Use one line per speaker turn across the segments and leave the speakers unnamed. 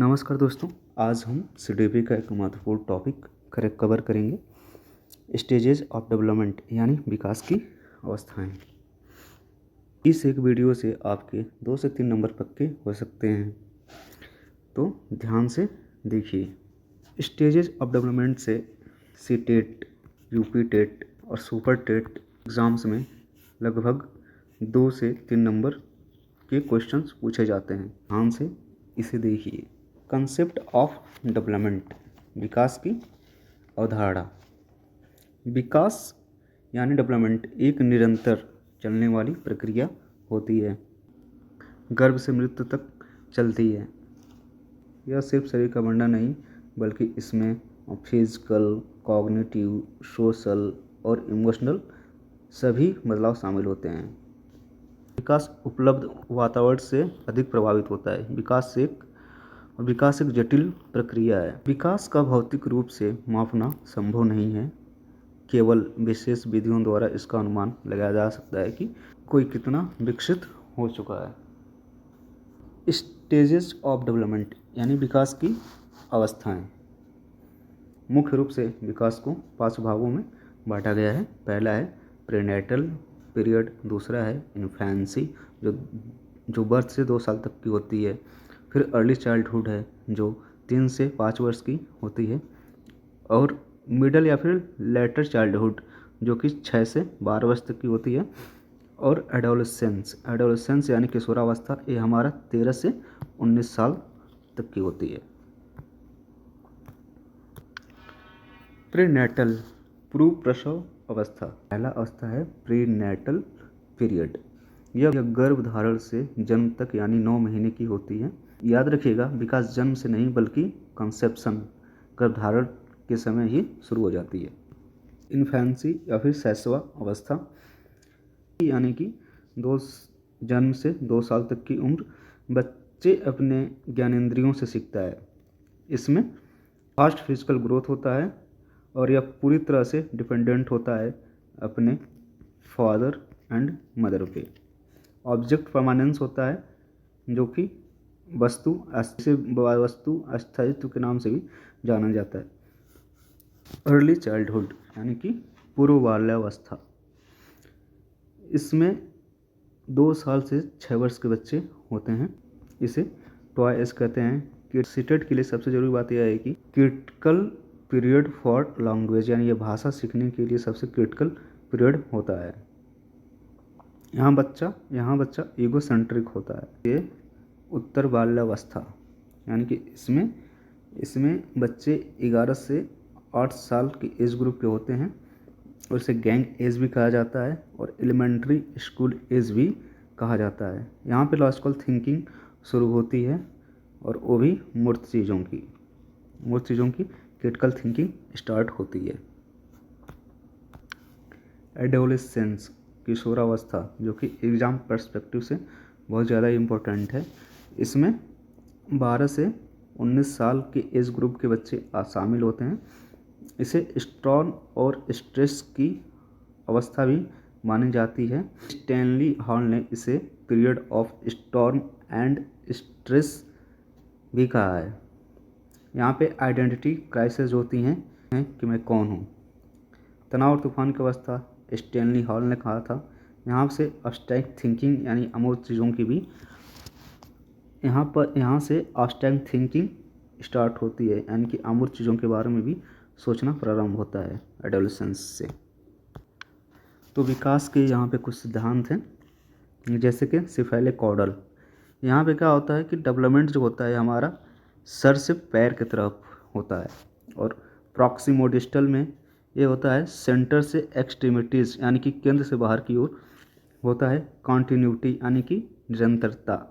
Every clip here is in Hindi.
नमस्कार दोस्तों, आज हम सीडीपी का एक महत्वपूर्ण टॉपिक कवर करेंगे, स्टेजेस ऑफ डेवलपमेंट यानी विकास की अवस्थाएं। इस एक वीडियो से आपके 2 से 3 नंबर पक्के हो सकते हैं, तो ध्यान से देखिए। स्टेजेस ऑफ डेवलपमेंट से सी टेट, यूपी टेट और सुपर टेट एग्ज़ाम्स में लगभग 2 से 3 नंबर के क्वेश्चंस पूछे जाते हैं। ध्यान से इसे देखिए। कंसेप्ट ऑफ डेवलपमेंट, विकास की अवधारणा। विकास यानी डेवलपमेंट एक निरंतर चलने वाली प्रक्रिया होती है, गर्भ से मृत्यु तक चलती है। यह सिर्फ शरीर का बढ़ना नहीं, बल्कि इसमें फिजिकल, कॉग्निटिव, सोशल और इमोशनल सभी बदलाव शामिल होते हैं। विकास उपलब्ध वातावरण से अधिक प्रभावित होता है। विकास एक जटिल प्रक्रिया है। विकास का भौतिक रूप से मापना संभव नहीं है। केवल विशेष विधियों द्वारा इसका अनुमान लगाया जा सकता है कि कोई कितना विकसित हो चुका है। स्टेजेस ऑफ डेवलपमेंट यानी विकास की अवस्थाएं। मुख्य रूप से विकास को 5 भागों में बांटा गया है। पहला है प्रीनेटल पीरियड, दूसरा है इन्फेंसी जो बर्थ से 2 साल तक की होती है। फिर अर्ली चाइल्डहुड है जो 3 से 5 वर्ष की होती है, और मिडल या फिर लेटर चाइल्डहुड जो कि 6 से 12 वर्ष तक की होती है, और एडोलेसेंस यानी किशोरावस्था, ये हमारा 13 से 19 साल तक की होती है। प्रीनेटल, पूर्व प्रसव अवस्था। पहला अवस्था है प्रीनेटल पीरियड। यह गर्भधारण से जन्म तक यानी 9 महीने की होती है। याद रखिएगा, विकास जन्म से नहीं बल्कि कंसेप्शन, गर्भधारण के समय ही शुरू हो जाती है। इन्फेंसी या फिर शैशव अवस्था यानी कि जन्म से 2 साल तक की उम्र बच्चे अपने ज्ञानेंद्रियों से सीखता है। इसमें फास्ट फिजिकल ग्रोथ होता है और यह पूरी तरह से डिपेंडेंट होता है अपने फादर एंड मदर पे। ऑब्जेक्ट परमानेंस होता है जो कि वस्तु अस्थायित्व के नाम से भी जाना जाता है। अर्ली चाइल्डहुड यानी कि पूर्व बाल्यावस्था। इसमें 2 साल से 6 वर्ष के बच्चे होते हैं। इसे टॉय एज कहते हैं। सीटेट के लिए सबसे जरूरी बात यह है कि क्रिटिकल पीरियड फॉर लैंग्वेज, यानी ये भाषा सीखने के लिए सबसे क्रिटिकल पीरियड होता है। यहाँ बच्चा ईगोसेंट्रिक होता है। ये उत्तर बाल्यावस्था यानी कि इसमें बच्चे 11 से 8 साल के एज ग्रुप के होते हैं, और इसे गैंग एज भी कहा जाता है और एलिमेंट्री स्कूल एज भी कहा जाता है। यहाँ पे लॉजिकल थिंकिंग शुरू होती है, और वो भी मूर्त चीज़ों की क्रिटिकल थिंकिंग स्टार्ट होती है। एडोलेसेंस, किशोरावस्था, जो कि एग्ज़ाम पर्सपेक्टिव से बहुत ज़्यादा इम्पोर्टेंट है। इसमें 12 से 19 साल के एज ग्रुप के बच्चे शामिल होते हैं। इसे स्टॉर्म और स्ट्रेस की अवस्था भी मानी जाती है। स्टैनली हॉल ने इसे period of storm and stress भी कहा है। यहाँ पे आइडेंटिटी क्राइसिस होती हैं कि मैं कौन हूँ। तनाव और तूफान की अवस्था स्टैनली हॉल ने कहा था। यहाँ से अब्स्ट्रैक्ट थिंकिंग यानी अमूर्त चीज़ों की भी यहाँ से अब्स्ट्रैक्ट थिंकिंग स्टार्ट होती है, यानी कि अमूर्त चीज़ों के बारे में भी सोचना प्रारंभ होता है एडोलेसेंस से। तो विकास के यहाँ पे कुछ सिद्धांत हैं, जैसे कि सिफेलिकॉर्डल। यहाँ पे क्या होता है कि डेवलपमेंट जो होता है हमारा सर से पैर की तरफ होता है, और प्रॉक्सिमोडिस्टल में ये होता है सेंटर से एक्सट्रीमिटीज़ यानी कि केंद्र से बाहर की ओर होता है। कॉन्टिन्यूटी यानी कि निरंतरता।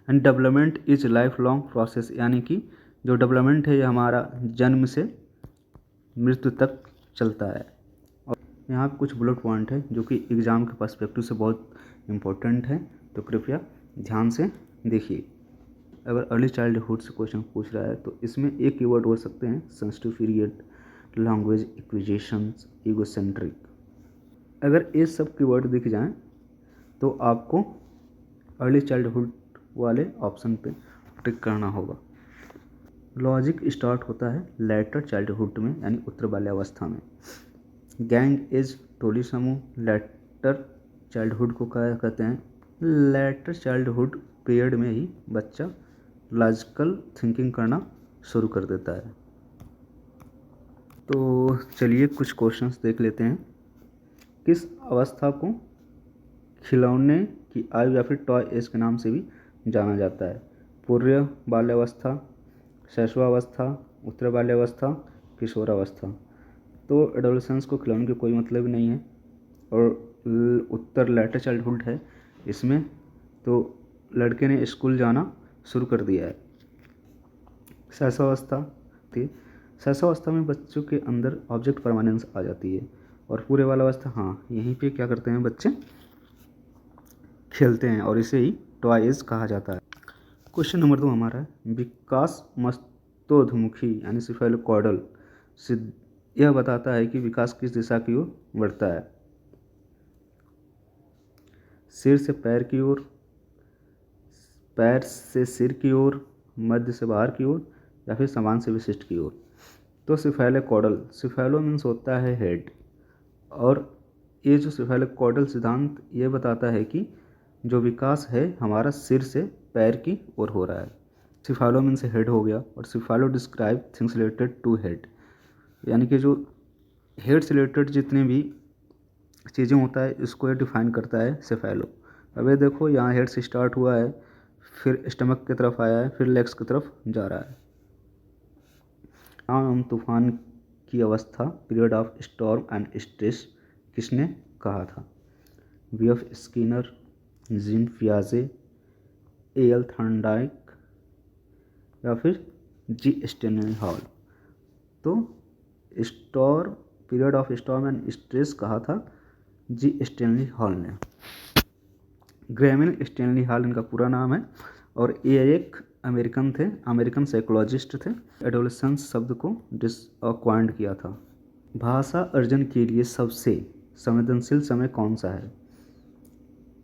And development is life long process, यानी कि जो डेवलपमेंट है ये हमारा जन्म से मृत्यु तक चलता है। और यहाँ पे कुछ बुलेट पॉइंट है जो कि एग्ज़ाम के पर्सपेक्टिव से बहुत इम्पोर्टेंट है, तो कृपया ध्यान से देखिए। अगर अर्ली चाइल्डहुड से क्वेश्चन पूछ रहा है तो इसमें एक कीवर्ड हो सकते हैं sensitive period, language acquisition, egocentric. अगर ये सब कीवर्ड दिख जाएं तो आपको अर्ली चाइल्डहुड वाले ऑप्शन पे टिक करना होगा। लॉजिक स्टार्ट होता है लेटर चाइल्डहुड में यानी उत्तर बाल्यावस्था में। गैंग इज टोली समूह लेटर चाइल्डहुड को क्या कहते हैं? लेटर चाइल्डहुड पीरियड में ही बच्चा लॉजिकल थिंकिंग करना शुरू कर देता है। तो चलिए कुछ क्वेश्चंस देख लेते हैं। किस अवस्था को खिलौने की आयु या फिर टॉय एज के नाम से भी जाना जाता है? पूर्व बाल्यावस्था, शैशवावस्था, उत्तर बाल्यावस्था, किशोरावस्था। तो एडोलेसेंस को खिलौने की कोई मतलब नहीं है और उत्तर लेटर चाइल्डहुड है। इसमें तो लड़के ने स्कूल जाना शुरू कर दिया है। शैशवावस्था थी, शैशवावस्था में बच्चों के अंदर ऑब्जेक्ट परमानेंस आ जाती है। और पूरे बाल्यावस्था, हाँ, यहीं पे क्या करते हैं बच्चे खेलते हैं और इसे ही टॉय एज कहा जाता है। क्वेश्चन नंबर 2 हमारा है विकास मस्तोधमुखी यानी सिफेलोकॉर्डल यह बताता है कि विकास किस दिशा की ओर बढ़ता है? सिर से पैर की ओर, पैर से सिर की ओर, मध्य से बाहर की ओर या फिर समान से विशिष्ट की ओर। तो सिफेलोकॉर्डल, सिफेलो मीन्स होता है हेड, और ये जो सिफेलोकॉर्डल सिद्धांत ये बताता है कि जो विकास है हमारा सिर से पैर की ओर हो रहा है। सिफेलो मीन्स हेड हो गया और cephalo describe things related to head, यानी कि जो हेड से रिलेटेड जितने भी चीज़ें होता है इसको ये डिफाइन करता है सिफेलो। अब ये देखो यहाँ हेड से स्टार्ट हुआ है, फिर स्टमक की तरफ आया है, फिर लेग्स की तरफ जा रहा है। आम तूफान की अवस्था period of storm and stress किसने कहा था? B.F. Skinner, gene पियाजे, A.L. Thorndike या फिर G. Stanley Hall. तो storm period of storm and stress कहा था G. स्टेनली हॉल ने। ग्रैमिल स्टेनली हॉल इनका पूरा नाम है और ये एक अमेरिकन थे, अमेरिकन साइकोलॉजिस्ट थे। एडोलेसेंस शब्द को कॉइन्ड किया था। भाषा अर्जन के लिए सबसे संवेदनशील समय कौन सा है?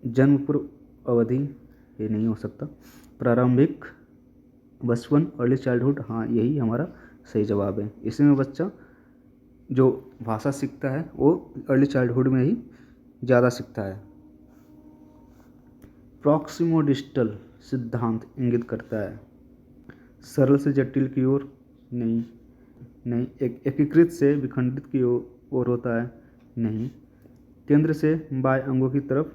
जन्म पूर्व अवधि, ये नहीं हो सकता। प्रारंभिक, बचपन, अर्ली चाइल्डहुड, हाँ यही हमारा सही जवाब है। इसमें बच्चा जो भाषा सीखता है वो अर्ली चाइल्डहुड में ही ज़्यादा सीखता है। प्रॉक्सिमोडिस्टल सिद्धांत इंगित करता है सरल से जटिल की ओर, नहीं। एक एकीकृत से विखंडित की ओर होता है, नहीं। केंद्र से बाएं अंगों की तरफ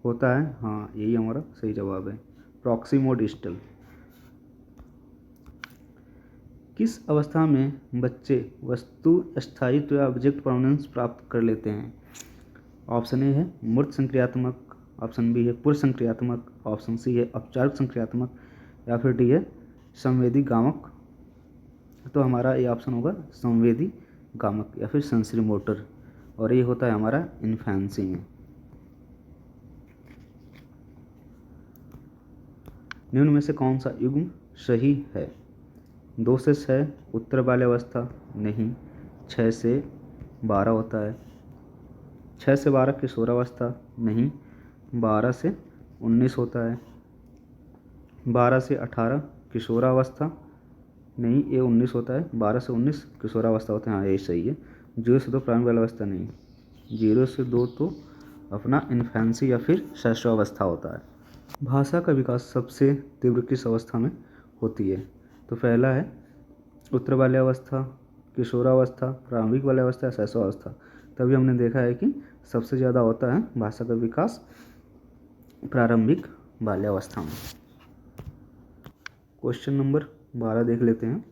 होता है, हाँ यही हमारा सही जवाब है, प्रॉक्सिमोडिस्टल। किस अवस्था में बच्चे वस्तु स्थायित्व या ऑब्जेक्ट परमानेंस प्राप्त कर लेते हैं? ऑप्शन ए है मूर्त संक्रियात्मक, ऑप्शन बी है पूर्व संक्रियात्मक, ऑप्शन सी है औपचारिक संक्रियात्मक या फिर डी है संवेदी गामक। तो हमारा ये ऑप्शन होगा संवेदी गामक या फिर सेंसरी मोटर, और ये होता है हमारा इन्फेंसी में। निम्न में से कौन सा युग्म सही है? 2 से 6 उत्तर बाल्यावस्था, नहीं। 6 से 12 होता है। 6 से 12 किशोरावस्था, नहीं। 12 से 19 होता है। 12 से 18 किशोरावस्था, नहीं, ये 19 होता है। 12 से 19 किशोरावस्था होता है, हाँ यही सही है। 0 से 2 प्रारंभिक बाल्यावस्था, नहीं। 0 से 2 तो अपना इन्फेंसी या फिर शैशवावस्था होता है। भाषा का विकास सबसे तीव्र किस अवस्था में होती है? तो पहला है उत्तर बाल्यावस्था, किशोरावस्था, प्रारंभिक बाल्यावस्था, शैशवावस्था। तभी हमने देखा है कि सबसे ज़्यादा होता है भाषा का विकास प्रारंभिक बाल्यावस्था में। क्वेश्चन नंबर 12 देख लेते हैं।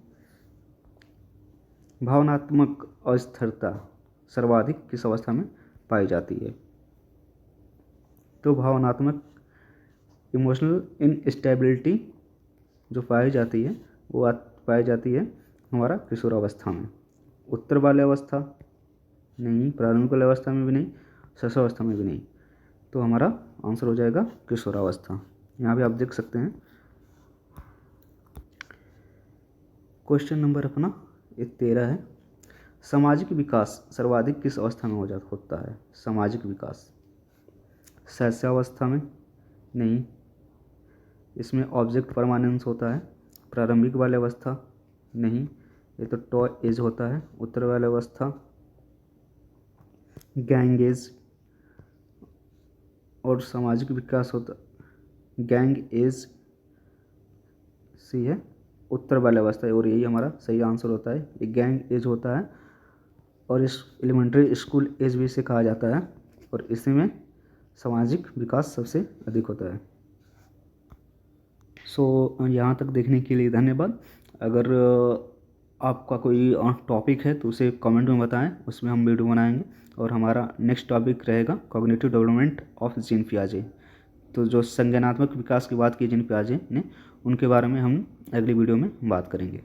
भावनात्मक अस्थिरता सर्वाधिक किस अवस्था में पाई जाती है? तो भावनात्मक इमोशनल इनस्टेबिलिटी जो पाई जाती है वो पाई जाती है हमारा किशोरावस्था में। उत्तर बाल्यावस्था नहीं, प्रारंभिक बाल्यावस्था में भी नहीं, शैशवावस्था में भी नहीं। तो हमारा आंसर हो जाएगा किशोरावस्था। यहाँ भी आप देख सकते हैं। क्वेश्चन नंबर अपना ये 13 है। सामाजिक विकास सर्वाधिक किस अवस्था में होता है? सामाजिक विकास शैशवावस्था में, नहीं। इसमें ऑब्जेक्ट परमानेंस होता है। प्रारंभिक बाल्यावस्था नहीं, ये तो टॉय एज होता है। उत्तर बाल्यावस्था गैंग एज और सामाजिक विकास होता, गैंग एज सी है उत्तर बाल्यावस्था, और यही हमारा सही आंसर होता है। ये गैंग एज होता है और इस एलिमेंट्री स्कूल एज भी इसे कहा जाता है, और इसी में सामाजिक विकास सबसे अधिक होता है। सो यहाँ तक देखने के लिए धन्यवाद। अगर आपका कोई टॉपिक है तो उसे कमेंट में बताएं, उसमें हम वीडियो बनाएंगे। और हमारा नेक्स्ट टॉपिक रहेगा कॉग्निटिव डेवलपमेंट ऑफ जीन पियाजे। तो जो संज्ञानात्मक विकास की बात की जीन पियाजे ने, उनके बारे में हम अगली वीडियो में बात करेंगे।